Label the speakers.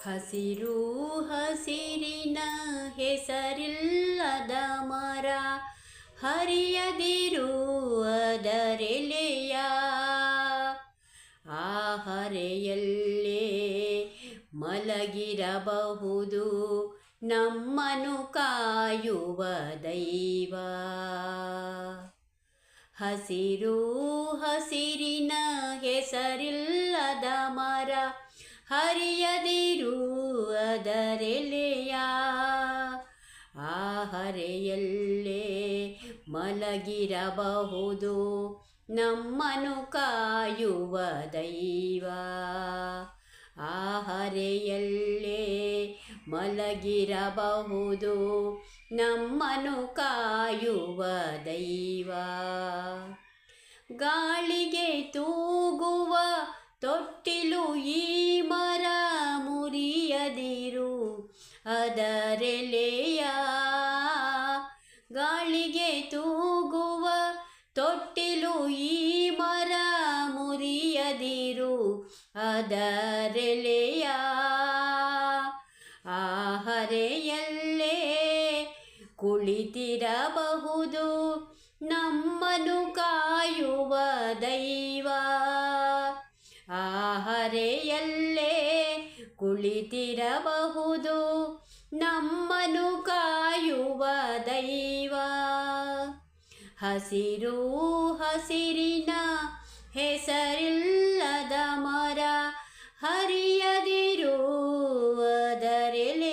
Speaker 1: ಹಸಿರು ಹಸಿರಿನ ಹೆಸರಿಲ್ಲದ ಮರ ಹರಿಯದಿರು ಅದರೆಲೆಯ ಆ ಹರೆಯಲ್ಲೇ ಮಲಗಿರಬಹುದು ನಮ್ಮನು ಕಾಯುವ ದೈವ. ಹಸಿರು ಹಸಿರಿನ ಹೆಸರಿಲ್ಲದ ಮರ ಹರಿಯದಿರು ಅದರೆಲೆಯ ಆ ಹರೆಯಲ್ಲೇ ಮಲಗಿರಬಹುದು ನಮ್ಮನು ಕಾಯುವ ದೈವ. ಆ ಹರೆಯಲ್ಲೇ ಮಲಗಿರಬಹುದು ನಮ್ಮನು ಕಾಯುವ ದೈವ. ಗಾಳಿಗೆ ತೂಗುವ ತೊಟ್ಟಿಲು ಈ ಮರ ಮುರಿಯದಿರು ಅದರೆಲೆಯ. ಗಾಳಿಗೆ ತೂಗುವ ತೊಟ್ಟಿಲು ಈ ಮರ ಮುರಿಯದಿರು ಅದರೆಲೆಯ ಆ ಹರೆಯಲ್ಲೇ ಕುಳಿತಿರಬಹುದು ನಮ್ಮನು ಕಾಯುವ ದೈವ. ಆ ಹರೆಯಲ್ಲೇ ಕುಳಿತಿರಬಹುದು ನಮ್ಮನು ಕಾಯುವ ದೈವ. ಹಸಿರು ಹಸಿರಿನ ಹೆಸರಿಲ್ಲದ ಮರ ಹರಿಯದಿರು ಅದರೆಲೆಯ